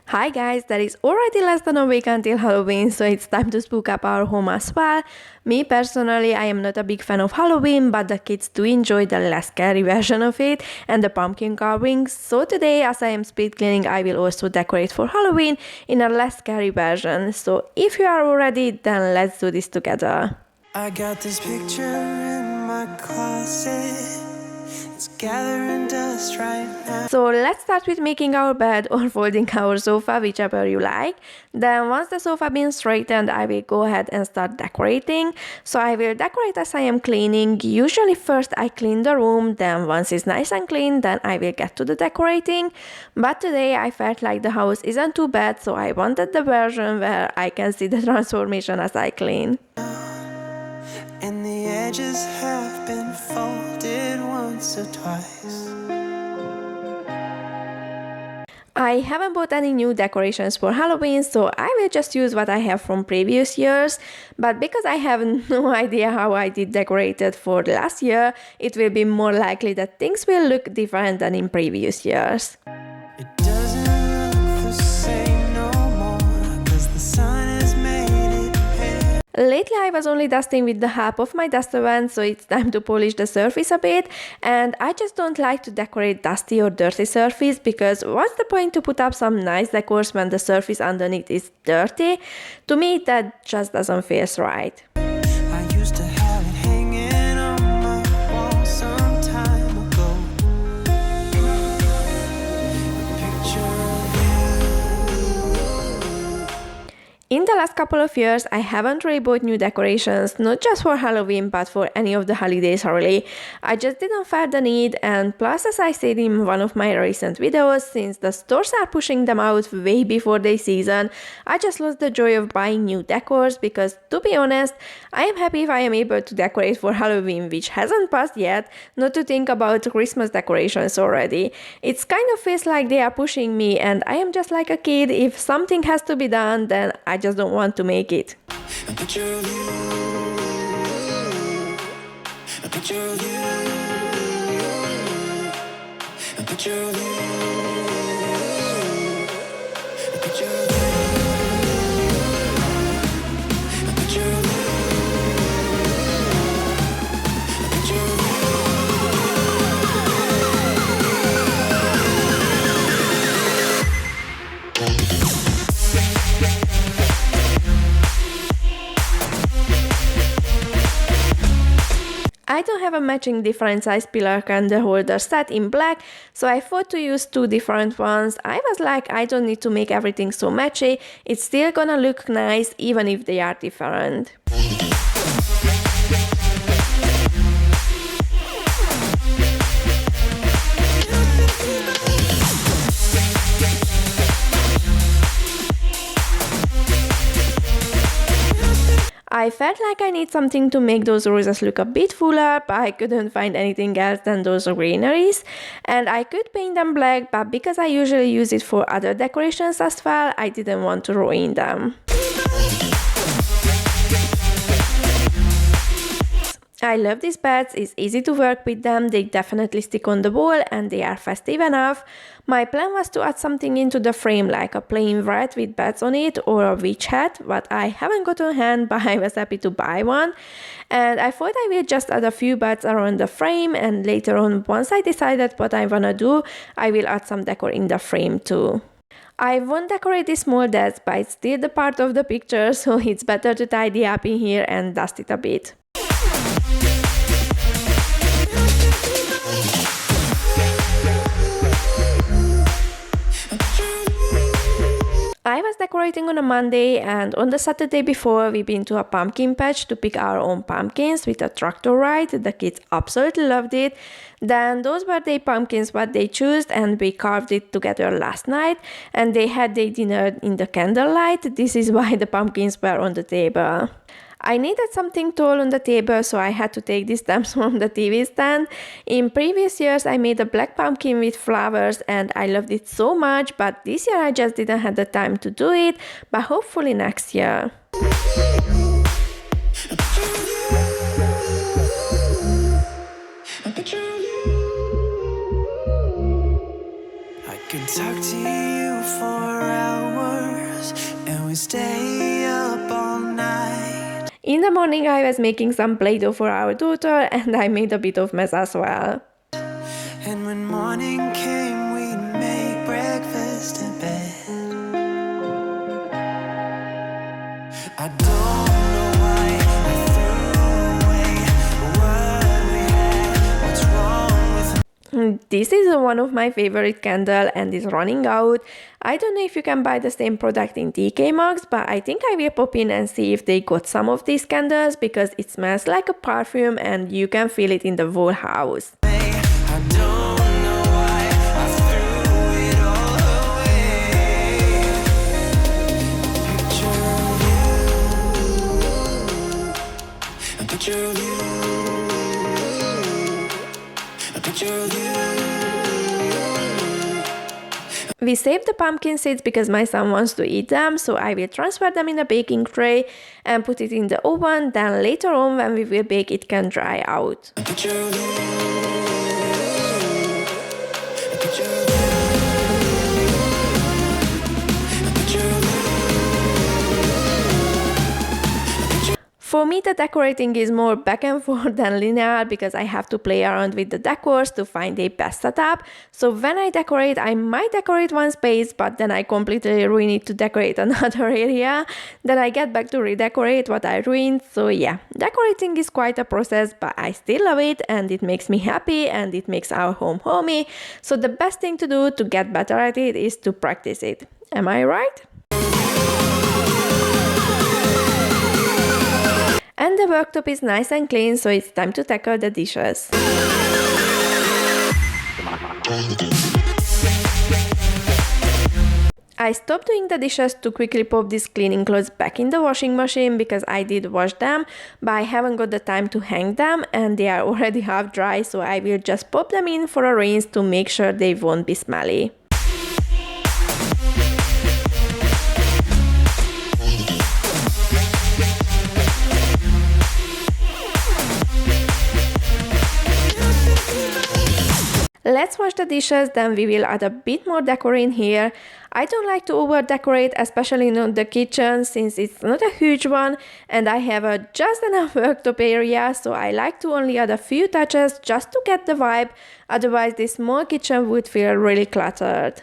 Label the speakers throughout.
Speaker 1: Hi guys, that is already less than a week until Halloween, so it's time to spook up our home as well. Me personally, I am not a big fan of Halloween, but the kids do enjoy the less scary version of it and the pumpkin carvings. So today, as I am speed cleaning, I will also decorate for Halloween in a less scary version. So if you are all ready, then let's do this together.
Speaker 2: I got this picture in my closet. It's gathering dust right now.
Speaker 1: So let's start with making our bed or folding our sofa, whichever you like. Then once the sofa been straightened, I will go ahead and start decorating. So I will decorate as I am cleaning. Usually first I clean the room, then once it's nice and clean, then I will get to the decorating. But today I felt like the house isn't too bad, so I wanted the version where I can see the transformation as I clean.
Speaker 2: And the edges have been folded once or twice.
Speaker 1: I haven't bought any new decorations for Halloween, so I will just use what I have from previous years. But because I have no idea how I did decorated for last year, it will be more likely that things will look different than in previous years.
Speaker 2: It doesn't look the same no more, 'cause the sun has made it pale.
Speaker 1: Lately I was only dusting with the help of my duster wand, so it's time to polish the surface a bit, and I just don't like to decorate dusty or dirty surface because what's the point to put up some nice decors when the surface underneath is dirty? To me that just doesn't feel right.
Speaker 2: I used to have it hanging on my wall some time ago. A picture of you.
Speaker 1: In the last couple of years, I haven't really bought new decorations, not just for Halloween, but for any of the holidays really. I just didn't feel the need, and plus, as I said in one of my recent videos, since the stores are pushing them out way before their season, I just lost the joy of buying new decors because, to be honest, I am happy if I am able to decorate for Halloween, which hasn't passed yet, not to think about Christmas decorations already. It's kind of feels like they are pushing me, and I am just like a kid. If something has to be done, then I just don't want to make it.
Speaker 2: A picture of you. A picture of you. A picture of you. A picture of you. A picture of you. A picture of you.
Speaker 1: I don't have a matching different size pillar candle holder set in black, so I thought to use two different ones. I was like, I don't need to make everything so matchy, it's still gonna look nice even if they are different. I felt like I need something to make those roses look a bit fuller, but I couldn't find anything else than those greeneries. And I could paint them black, but because I usually use it for other decorations as well, I didn't want to ruin them. I love these beds, it's easy to work with them, they definitely stick on the wall and they are festive enough. My plan was to add something into the frame like a plain wreath with beds on it or a witch hat, but I haven't got on hand, but I was happy to buy one. And I thought I will just add a few beds around the frame, and later on, once I decided what I wanna do, I will add some decor in the frame too. I won't decorate this small desk, but it's still the part of the picture, so it's better to tidy up in here and dust it a bit. I was decorating on a Monday, and on the Saturday before we been to a pumpkin patch to pick our own pumpkins with a tractor ride. The kids absolutely loved it. Then those were their pumpkins what they chose, and we carved it together last night, and they had their dinner in the candlelight. This is why the pumpkins were on the table. I needed something tall on the table, so I had to take these stamps from the TV stand. In previous years, I made a black pumpkin with flowers and I loved it so much, but this year I just didn't have the time to do it, but hopefully next year. I could talk to you for hours. In the morning, I was making some Play-Doh for our daughter, and I made a bit of mess as well.
Speaker 2: And when morning came, we'd make breakfast in bed. I don't know why I threw away what we had. What's wrong with
Speaker 1: This is one of my favorite candle and is running out. I don't know if you can buy the same product in TK Maxx, but I think I will pop in and see if they got some of these candles because it smells like a perfume and you can feel it in the whole house.
Speaker 2: me? I don't know why I threw it all away. A picture of you. A picture of you.
Speaker 1: We saved the pumpkin seeds because my son wants to eat them, so I will transfer them in a baking tray and put it in the oven. Then later on when we will bake, it can dry out.
Speaker 2: A picture of you. A picture of you. A picture of you.
Speaker 1: For me, the decorating is more back and forth than linear because I have to play around with the decors to find a best setup. So when I decorate, I might decorate one space, but then I completely ruin it to decorate another area. Then I get back to redecorate what I ruined. So yeah, decorating is quite a process, but I still love it and it makes me happy and it makes our home homey. So the best thing to do to get better at it is to practice it. Am I right? And the worktop is nice and clean, so it's time to tackle the dishes. I stopped doing the dishes to quickly pop these cleaning clothes back in the washing machine because I did wash them, but I haven't got the time to hang them and they are already half dry, so I will just pop them in for a rinse to make sure they won't be smelly. Let's wash the dishes, then we will add a bit more decor in here. I don't like to over decorate, especially in the kitchen since it's not a huge one and I have just enough worktop area, so I like to only add a few touches just to get the vibe, otherwise this small kitchen would feel really cluttered.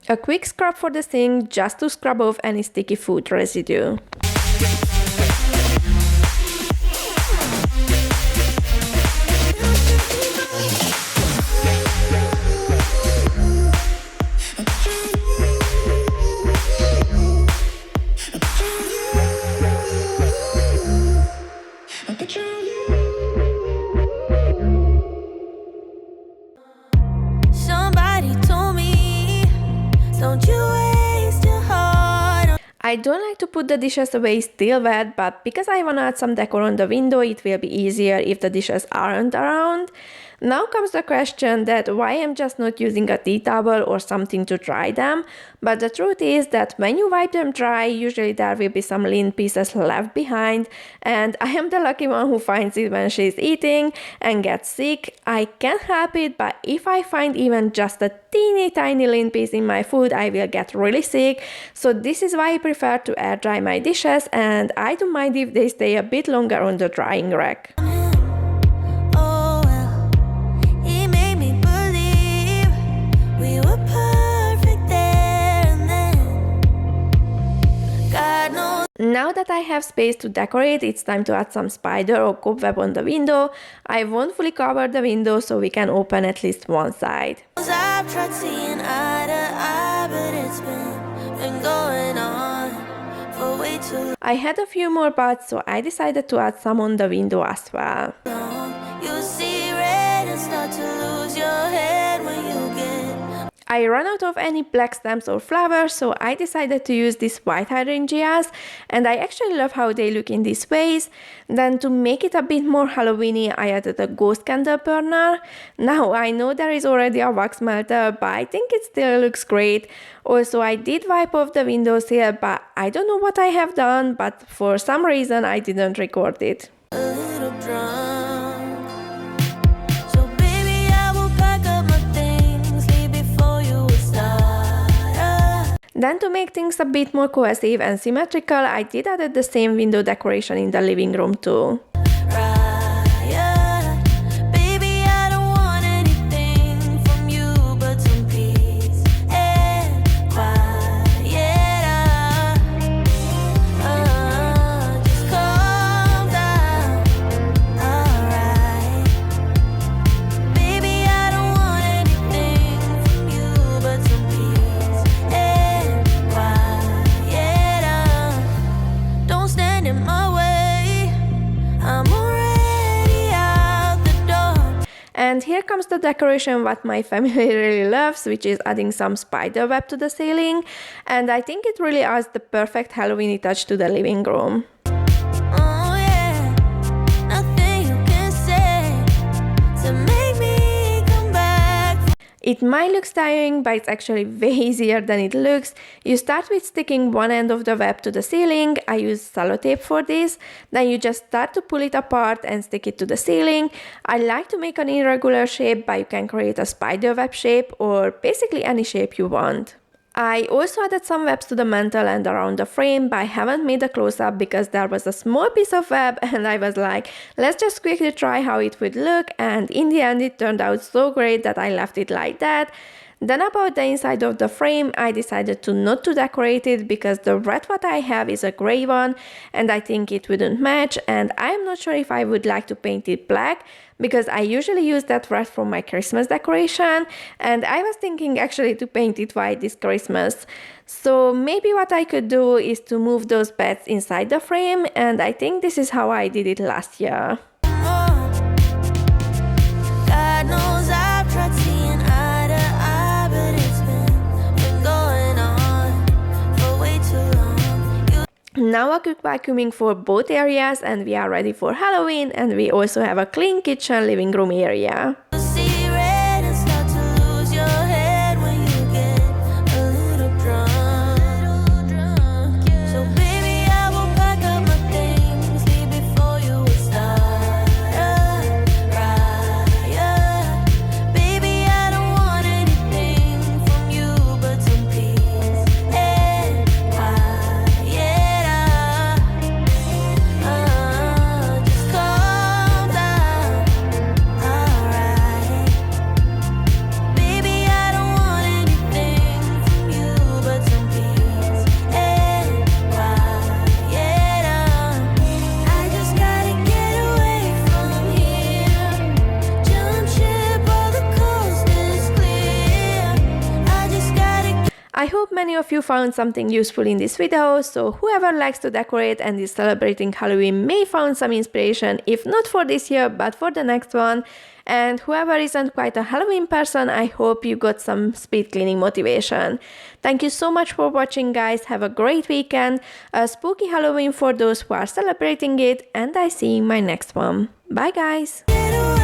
Speaker 1: A quick scrub for the sink just to scrub off any sticky food residue.
Speaker 3: Somebody told me, don't you waste your heart on.
Speaker 1: I don't like to put the dishes away still wet, but because I want to add some decor on the window, it will be easier if the dishes aren't around. Now comes the question that why I'm just not using a tea towel or something to dry them, but the truth is that when you wipe them dry, usually there will be some lean pieces left behind, and I am the lucky one who finds it when she's eating and gets sick. I can't help it, but if I find even just a teeny tiny lean piece in my food, I will get really sick. So this is why I prefer to air dry my dishes, and I don't mind if they stay a bit longer on the drying rack.
Speaker 3: Oh well, he made me believe we were perfect there and then. God knows.
Speaker 1: Now that I have space to decorate, it's time to add some spider or cobweb on the window. I won't fully cover the window so we can open at least one side.
Speaker 3: I've tried seeing eye to eye, but it's been going on for way too
Speaker 1: I had a few more buds, so I decided to add some on the window as well.
Speaker 3: long. You see red and start to lose your head when you get.
Speaker 1: I ran out of any black stems or flowers, so I decided to use these white hydrangeas, and I actually love how they look in this vase. Then to make it a bit more Halloweeny, I added a ghost candle burner. Now I know there is already a wax melter, but I think it still looks great. Also, I did wipe off the windowsill, but I don't know what I have done, but for some reason I didn't record it.
Speaker 3: A little drunk. So baby, I will pack up my things, leave before
Speaker 1: Then to make things a bit more cohesive and symmetrical, I did add the same window decoration in the living room too.
Speaker 3: Baby, I don't want anything from you but some peace and quiet. Just calm down, alright. Baby, I don't want anything from you but some peace and quiet. Don't stand in my way, I'm already out the door.
Speaker 1: And here comes the decoration what my family really loves, which is adding some spider web to the ceiling. And I think it really adds the perfect Halloweeny touch to the living room.
Speaker 3: Oh yeah, nothing you can say to make me come back.
Speaker 1: It might look tiring, but it's actually way easier than it looks. You start with sticking one end of the web to the ceiling. I use sellotape for this. Then you just start to pull it apart and stick it to the ceiling. I like to make an irregular shape, but you can create a spider web shape or basically any shape you want. I also added some webs to the mantle and around the frame, but I haven't made a close-up because there was a small piece of web and I was like, let's just quickly try how it would look, and in the end it turned out so great that I left it like that. Then about the inside of the frame, I decided to not to decorate it because the red what I have is a gray one and I think it wouldn't match, and I'm not sure if I would like to paint it black because I usually use that red for my Christmas decoration, and I was thinking actually to paint it white this Christmas. So maybe what I could do is to move those beds inside the frame, and I think this is how I did it last year.
Speaker 3: God knows I've tried seeing eye to eye, but it's been going on for way too long.
Speaker 1: Now a quick vacuuming for both areas and we are ready for Halloween, and we also have a clean kitchen living room area.
Speaker 3: You see red and start to lose your head when you get a little drunk. So baby, I will pack up my things, leave before you start a riot. Baby, I don't want anything from you but some peace and quiet. Just calm down, alright. Baby, I don't want anything from you but some peace and quiet. I just gotta get away from here. Jump ship, all the coast is clear. I just gotta.
Speaker 1: I hope many of you found something useful in this video, so whoever likes to decorate and is celebrating Halloween may found some inspiration, if not for this year, but for the next one. And whoever isn't quite a Halloween person, I hope you got some speed cleaning motivation. Thank you so much for watching, guys. Have a great weekend, a spooky Halloween for those who are celebrating it, and I see you in my next one. Bye, guys!
Speaker 3: Get away